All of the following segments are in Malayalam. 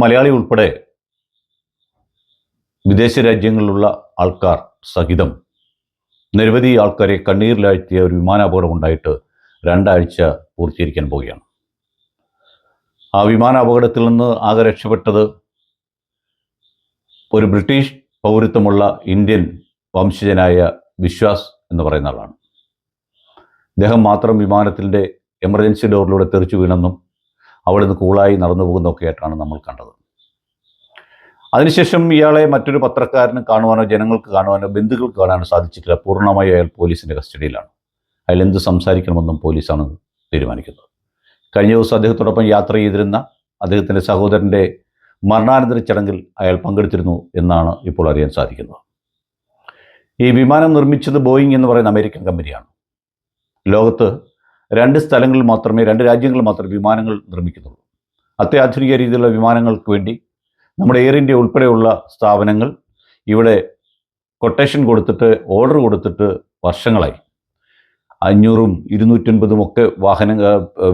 മലയാളി ഉൾപ്പെടെ വിദേശ രാജ്യങ്ങളിലുള്ള ആൾക്കാർ സഹിതം നിരവധി ആൾക്കാരെ കണ്ണീരിലാഴ്ത്തിയ ഒരു വിമാനാപകടം ഉണ്ടായിട്ട് 2 ആഴ്ച പൂർത്തീകരിക്കാൻ പോവുകയാണ്. ആ വിമാനാപകടത്തിൽ നിന്ന് ആകെ രക്ഷപ്പെട്ടത് ഒരു ബ്രിട്ടീഷ് പൗരത്വമുള്ള ഇന്ത്യൻ വംശജനായ വിശ്വാസ് എന്ന് പറയുന്ന ആളാണ്. അദ്ദേഹം മാത്രം വിമാനത്തിൻ്റെ എമർജൻസി ഡോറിലൂടെ തെറിച്ചു വീണെന്നും അവിടെ നിന്ന് കൂളായി നടന്നു പോകുന്നതൊക്കെ ആയിട്ടാണ് നമ്മൾ കണ്ടത്. അതിനുശേഷം ഇയാളെ മറ്റൊരു പത്രക്കാരന് കാണുവാനോ ജനങ്ങൾക്ക് കാണുവാനോ ബന്ധുക്കൾക്ക് കാണാനോ സാധിച്ചിട്ടില്ല. പൂർണ്ണമായി അയാൾ പോലീസിൻ്റെ കസ്റ്റഡിയിലാണ്. അയാൾ എന്ത് സംസാരിക്കണമെന്നും പോലീസാണ് തീരുമാനിക്കുന്നത്. കഴിഞ്ഞ ദിവസം അദ്ദേഹത്തോടൊപ്പം യാത്ര ചെയ്തിരുന്ന അദ്ദേഹത്തിൻ്റെ സഹോദരൻ്റെ മരണാനന്തര ചടങ്ങിൽ അയാൾ പങ്കെടുത്തിരുന്നു എന്നാണ് ഇപ്പോൾ അറിയാൻ സാധിക്കുന്നത്. ഈ വിമാനം നിർമ്മിച്ചത് ബോയിങ് എന്ന് പറയുന്ന അമേരിക്കൻ കമ്പനിയാണ്. ലോകത്ത് 2 സ്ഥലങ്ങളിൽ മാത്രമേ 2 രാജ്യങ്ങളിൽ മാത്രമേ വിമാനങ്ങൾ നിർമ്മിക്കുന്നുള്ളൂ. അത്യാധുനിക രീതിയിലുള്ള വിമാനങ്ങൾക്ക് വേണ്ടി നമ്മുടെ എയർ ഇന്ത്യ ഉൾപ്പെടെയുള്ള സ്ഥാപനങ്ങൾ ഇവിടെ കൊട്ടേഷൻ കൊടുത്തിട്ട് ഓർഡർ കൊടുത്തിട്ട് വർഷങ്ങളായി. 500ഉം 250ഉം ഒക്കെ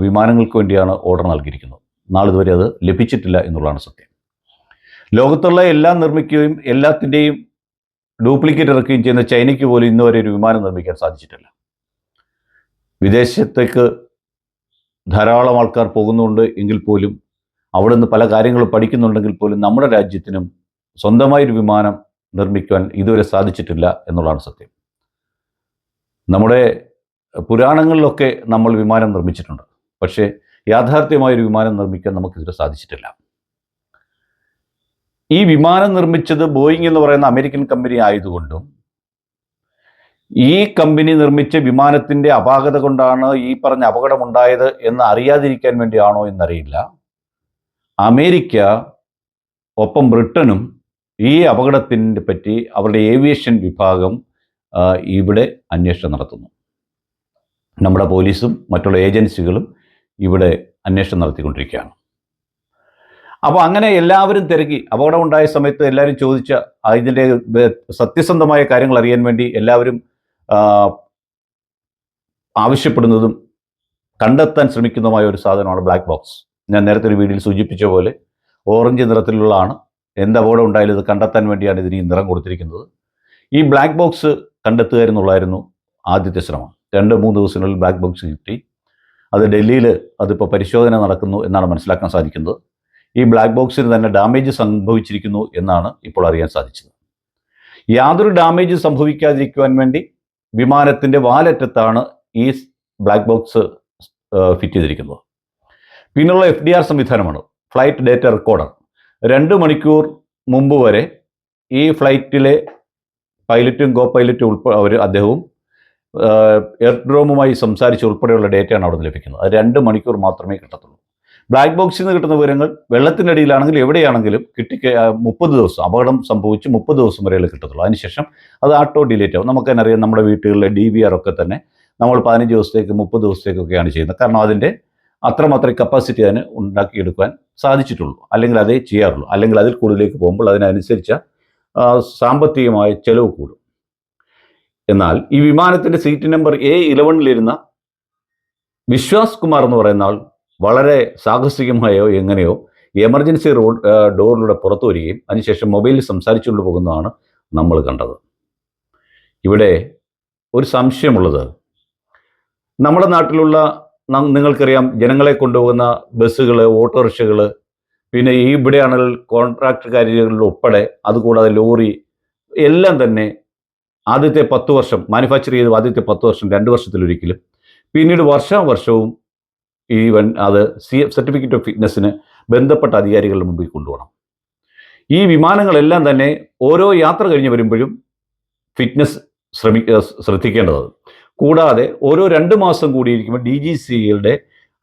വിമാനങ്ങൾക്ക് വേണ്ടിയാണ് ഓർഡർ നൽകിയിരിക്കുന്നത്. നാളിതുവരെ അത് ലഭിച്ചിട്ടില്ല എന്നുള്ളതാണ് സത്യം. ലോകത്തുള്ള എല്ലാം നിർമ്മിക്കുകയും എല്ലാത്തിൻ്റെയും ഡ്യൂപ്ലിക്കേറ്റ് ഇറക്കുകയും ചെയ്യുന്ന ചൈനയ്ക്ക് പോലും ഇന്നുവരെ ഒരു വിമാനം നിർമ്മിക്കാൻ സാധിച്ചിട്ടില്ല. വിദേശത്തേക്ക് ധാരാളം ആൾക്കാർ പോകുന്നുണ്ട് എങ്കിൽ പോലും അവിടെ നിന്ന് പല കാര്യങ്ങളും പഠിക്കുന്നുണ്ടെങ്കിൽ പോലും നമ്മുടെ രാജ്യത്തിനും സ്വന്തമായൊരു വിമാനം നിർമ്മിക്കുവാൻ ഇതുവരെ സാധിച്ചിട്ടില്ല എന്നുള്ളതാണ് സത്യം. നമ്മുടെ പുരാണങ്ങളിലൊക്കെ നമ്മൾ വിമാനം നിർമ്മിച്ചിട്ടുണ്ട്. പക്ഷേ യാഥാർത്ഥ്യമായൊരു വിമാനം നിർമ്മിക്കാൻ നമുക്കിതുവരെ സാധിച്ചിട്ടില്ല. ഈ വിമാനം നിർമ്മിച്ചത് ബോയിങ് എന്ന് പറയുന്ന അമേരിക്കൻ കമ്പനി ആയതുകൊണ്ടും ഈ കമ്പനി നിർമ്മിച്ച വിമാനത്തിൻ്റെ അപാകത കൊണ്ടാണ് ഈ പറഞ്ഞ അപകടമുണ്ടായത് എന്ന് അറിയാതിരിക്കാൻ വേണ്ടിയാണോ എന്നറിയില്ല, അമേരിക്ക ഒപ്പം ബ്രിട്ടനും ഈ അപകടത്തിനെ പറ്റി അവരുടെ ഏവിയേഷൻ വിഭാഗം ഇവിടെ അന്വേഷണം നടത്തുന്നു. നമ്മുടെ പോലീസും മറ്റുള്ള ഏജൻസികളും ഇവിടെ അന്വേഷണം നടത്തിക്കൊണ്ടിരിക്കുകയാണ്. അപ്പോൾ അങ്ങനെ എല്ലാവരും തിരക്കി അപകടമുണ്ടായ സമയത്ത് എല്ലാവരും ചോദിച്ച ഇതിൻ്റെ സത്യസന്ധമായ കാര്യങ്ങൾ അറിയാൻ വേണ്ടി എല്ലാവരും ആവശ്യപ്പെടുന്നതും കണ്ടെത്താൻ ശ്രമിക്കുന്നതുമായ ഒരു സാധനമാണ് ബ്ലാക്ക് ബോക്സ്. ഞാൻ നേരത്തെ ഒരു വീഡിയോയിൽ സൂചിപ്പിച്ച പോലെ ഓറഞ്ച് നിറത്തിലുള്ളതാണ്. എന്ത് അപകടം ഉണ്ടായാലും ഇത് കണ്ടെത്താൻ വേണ്ടിയാണ് ഇതിന് ഈ നിറം കൊടുത്തിരിക്കുന്നത്. ഈ ബ്ലാക്ക് ബോക്സ് കണ്ടെത്തുക എന്നുള്ളതായിരുന്നു ആദ്യത്തെ ശ്രമം. 2-3 ദിവസത്തിനുള്ളിൽ ബ്ലാക്ക് ബോക്സ് കിട്ടി. അത് ഡൽഹിയിൽ അതിപ്പോൾ പരിശോധന നടക്കുന്നു എന്നാണ് മനസ്സിലാക്കാൻ സാധിക്കുന്നത്. ഈ ബ്ലാക്ക് ബോക്സിന് തന്നെ ഡാമേജ് സംഭവിച്ചിരിക്കുന്നു എന്നാണ് ഇപ്പോൾ അറിയാൻ സാധിച്ചത്. യാതൊരു ഡാമേജ് സംഭവിക്കാതിരിക്കുവാൻ വേണ്ടി വിമാനത്തിൻ്റെ വാലറ്റത്താണ് ഈ ബ്ലാക്ക് ബോക്സ് ഫിറ്റ് ചെയ്തിരിക്കുന്നത്. പിന്നുള്ള FDR സംവിധാനമാണ്, ഫ്ലൈറ്റ് ഡേറ്റ റെക്കോർഡർ. 2 മണിക്കൂർ മുമ്പ് വരെ ഈ ഫ്ലൈറ്റിലെ പൈലറ്റും കോ പൈലറ്റും അദ്ദേഹവും എയർഡ്രോമുമായി സംസാരിച്ച് ഉൾപ്പെടെയുള്ള ഡേറ്റയാണ് അവിടെ നിന്ന് ലഭിക്കുന്നത്. അത് 2 മണിക്കൂർ മാത്രമേ കിട്ടത്തുള്ളൂ. ബ്ലാക്ക് ബോക്സിൽ നിന്ന് കിട്ടുന്ന വിവരങ്ങൾ വെള്ളത്തിനടിയിലാണെങ്കിലും എവിടെയാണെങ്കിലും 30 ദിവസം, അപകടം സംഭവിച്ച് 30 ദിവസം വരെയേ കിട്ടത്തുള്ളൂ. അതിനുശേഷം അത് ഓട്ടോ ഡിലീറ്റ് ആവും. നമുക്ക് തന്നെ അറിയാം, നമ്മുടെ വീട്ടുകളിലെ DVR ഒക്കെ തന്നെ നമ്മൾ 15 ദിവസത്തേക്ക് 30 ദിവസത്തേക്കൊക്കെയാണ് ചെയ്യുന്നത്. കാരണം അതിൻ്റെ അത്രമാത്രം കപ്പാസിറ്റി അതിന് ഉണ്ടാക്കിയെടുക്കാൻ സാധിച്ചിട്ടുള്ളൂ. അല്ലെങ്കിൽ അതേ ചെയ്യാറുള്ളൂ. അല്ലെങ്കിൽ അതിൽ കൂടുതലേക്ക് പോകുമ്പോൾ അതിനനുസരിച്ച സാമ്പത്തികമായ ചെലവ് കൂടും. എന്നാൽ ഈ വിമാനത്തിൻ്റെ seat number A11 Vishwas Kumar എന്ന് പറയുന്ന ആൾ വളരെ സാഹസികമായോ എങ്ങനെയോ എമർജൻസി ഡോറിലൂടെ പുറത്തു വരികയും അതിനുശേഷം മൊബൈലിൽ സംസാരിച്ചുകൊണ്ട് പോകുന്നതാണ് നമ്മൾ കണ്ടത്. ഇവിടെ ഒരു സംശയമുള്ളത്, നമ്മുടെ നാട്ടിലുള്ള നിങ്ങൾക്കറിയാം, ജനങ്ങളെ കൊണ്ടുപോകുന്ന ബസ്സുകൾ, ഓട്ടോറിക്ഷകൾ, പിന്നെ ഈ ഇവിടെയാണെങ്കിൽ കോൺട്രാക്ട് കാര്യങ്ങളിൽ ഉൾപ്പെടെ, അതുകൂടാതെ ലോറി എല്ലാം തന്നെ ആദ്യത്തെ 10 വർഷം മാനുഫാക്ചർ ചെയ്ത് ആദ്യത്തെ 10 വർഷം 2 വർഷത്തിലൊരിക്കലും, പിന്നീട് വർഷവും അത് സർട്ടിഫിക്കറ്റ് ഓഫ് ഫിറ്റ്നസ്സിന് ബന്ധപ്പെട്ട അധികാരികളുടെ മുമ്പിൽ കൊണ്ടുപോകണം. ഈ വിമാനങ്ങളെല്ലാം തന്നെ ഓരോ യാത്ര കഴിഞ്ഞ് വരുമ്പോഴും ഫിറ്റ്നസ് ശ്രദ്ധിക്കേണ്ടത്. കൂടാതെ ഓരോ 2 മാസം കൂടിയിരിക്കുമ്പോൾ DGCA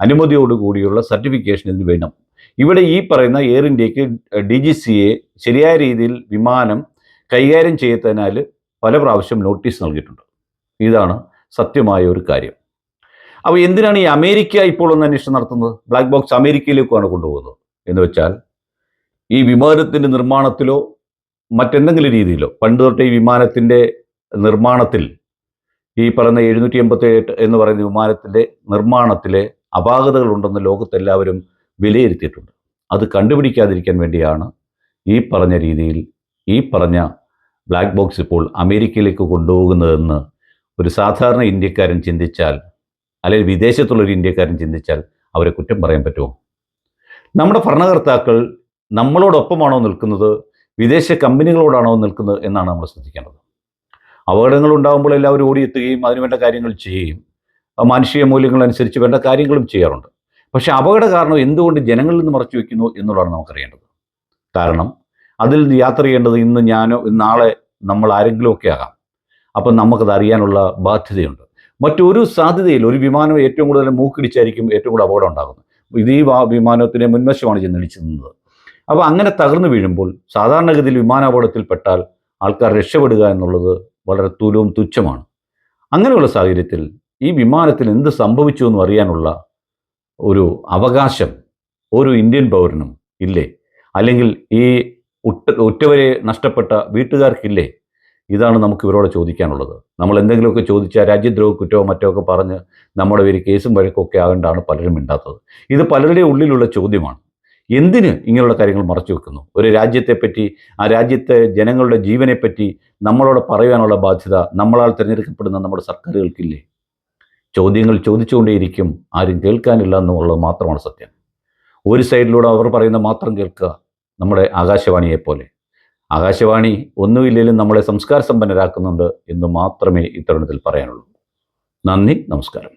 അനുമതിയോടുകൂടിയുള്ള സർട്ടിഫിക്കേഷൻ എന്ന് വേണം. ഇവിടെ ഈ പറയുന്ന എയർ ഇന്ത്യക്ക് DGCA ശരിയായ രീതിയിൽ വിമാനം കൈകാര്യം ചെയ്തതിനാൽ പല പ്രാവശ്യം നോട്ടീസ് നൽകിയിട്ടുണ്ട്. ഇതാണ് സത്യമായ ഒരു കാര്യം. അപ്പോൾ എന്തിനാണ് ഈ അമേരിക്ക ഇപ്പോൾ ഒന്ന് അന്വേഷണം നടത്തുന്നത്? ബ്ലാക്ക് ബോക്സ് അമേരിക്കയിലേക്കാണ് കൊണ്ടുപോകുന്നത് എന്ന് വെച്ചാൽ, ഈ വിമാനത്തിൻ്റെ നിർമ്മാണത്തിലോ മറ്റെന്തെങ്കിലും രീതിയിലോ, പണ്ട് തൊട്ടേ ഈ വിമാനത്തിൻ്റെ നിർമ്മാണത്തിൽ ഈ പറയുന്ന 787 എന്ന് പറയുന്ന വിമാനത്തിൻ്റെ നിർമ്മാണത്തിലെ അപാകതകളുണ്ടെന്ന് ലോകത്തെല്ലാവരും വിലയിരുത്തിയിട്ടുണ്ട്. അത് കണ്ടുപിടിക്കാതിരിക്കാൻ വേണ്ടിയാണ് ഈ പറഞ്ഞ രീതിയിൽ ഈ പറഞ്ഞ ബ്ലാക്ക് ബോക്സ് ഇപ്പോൾ അമേരിക്കയിലേക്ക് കൊണ്ടുപോകുന്നതെന്ന് ഒരു സാധാരണ ഇന്ത്യക്കാരൻ ചിന്തിച്ചാൽ, അല്ലെങ്കിൽ വിദേശത്തുള്ളൊരു ഇന്ത്യക്കാരൻ ചിന്തിച്ചാൽ അവരെ കുറ്റം പറയാൻ പറ്റുമോ? നമ്മുടെ ഭരണകർത്താക്കൾ നമ്മളോടൊപ്പമാണോ നിൽക്കുന്നത്, വിദേശ കമ്പനികളോടാണോ നിൽക്കുന്നത് എന്നാണ് നമ്മൾ ശ്രദ്ധിക്കേണ്ടത്. അപകടങ്ങൾ ഉണ്ടാകുമ്പോൾ എല്ലാവരും ഓടിയെത്തുകയും അതിനുവേണ്ട കാര്യങ്ങൾ ചെയ്യുകയും മാനുഷിക മൂല്യങ്ങളനുസരിച്ച് വേണ്ട കാര്യങ്ങളും ചെയ്യാറുണ്ട്. പക്ഷേ അപകട കാരണം എന്തുകൊണ്ട് ജനങ്ങളിൽ നിന്ന് മറച്ചു വയ്ക്കുന്നു എന്നുള്ളതാണ് നമുക്കറിയേണ്ടത്. കാരണം അതിൽ യാത്ര ചെയ്യേണ്ടത് ഇന്ന് ഞാനോ നാളെ നമ്മൾ ആരെങ്കിലുമൊക്കെ ആകാം. അപ്പം നമുക്കത് അറിയാനുള്ള ബാധ്യതയുണ്ട്. മറ്റൊരു സാധ്യതയിൽ ഒരു വിമാനം ഏറ്റവും കൂടുതൽ മൂക്കിടിച്ചായിരിക്കും ഏറ്റവും കൂടുതൽ അപകടം ഉണ്ടാകുന്നത്. ഇത് ഈ വിമാനത്തിൻ്റെ മുൻവശമാണ് ചെന്ന് ഇടിച്ചു നിന്നത്. അപ്പോൾ അങ്ങനെ തകർന്നു വീഴുമ്പോൾ സാധാരണഗതിയിൽ വിമാനാപകടത്തിൽപ്പെട്ടാൽ ആൾക്കാർ രക്ഷപ്പെടുക എന്നുള്ളത് വളരെ തുച്ഛമാണ്. അങ്ങനെയുള്ള സാഹചര്യത്തിൽ ഈ വിമാനത്തിന് എന്ത് സംഭവിച്ചു എന്ന് അറിയാനുള്ള ഒരു അവകാശം ഒരു ഇന്ത്യൻ പൗരനും ഇല്ലേ? അല്ലെങ്കിൽ ഈ ഉറ്റവരെ നഷ്ടപ്പെട്ട വീട്ടുകാർക്കില്ലേ? ഇതാണ് നമുക്ക് ഇവരോട് ചോദിക്കാനുള്ളത്. നമ്മൾ എന്തെങ്കിലുമൊക്കെ ചോദിച്ചാൽ രാജ്യദ്രോഹ കുറ്റമോ മറ്റോ ഒക്കെ പറഞ്ഞ് നമ്മുടെ പേര് കേസും വഴക്കൊക്കെ ആകേണ്ടാണ് പലരും മിണ്ടാത്തത്. ഇത് പലരുടെ ഉള്ളിലുള്ള ചോദ്യമാണ്. എന്തിന് ഇങ്ങനെയുള്ള കാര്യങ്ങൾ മറച്ചു വെക്കുന്നു? ഒരു രാജ്യത്തെപ്പറ്റി, ആ രാജ്യത്തെ ജനങ്ങളുടെ ജീവനെപ്പറ്റി നമ്മളോട് പറയാനുള്ള ബാധ്യത നമ്മളാൽ തിരഞ്ഞെടുക്കപ്പെടുന്ന നമ്മുടെ സർക്കാരുകൾക്കില്ലേ? ചോദ്യങ്ങൾ ചോദിച്ചുകൊണ്ടേയിരിക്കും, ആരും കേൾക്കാനില്ല എന്നുള്ളത് മാത്രമാണ് സത്യം. ഒരു സൈഡിലൂടെ അവർ പറയുന്ന മാത്രം കേൾക്കുക, നമ്മുടെ ആകാശവാണിയെപ്പോലെ. ആകാശവാണി ഒന്നുമില്ലെങ്കിലും നമ്മളെ സംസ്കാര സമ്പന്നരാക്കുന്നുണ്ട് എന്ന് മാത്രമേ ഇത്തരുണത്തിൽ പറയാനുള്ളൂ. നന്ദി, നമസ്കാരം.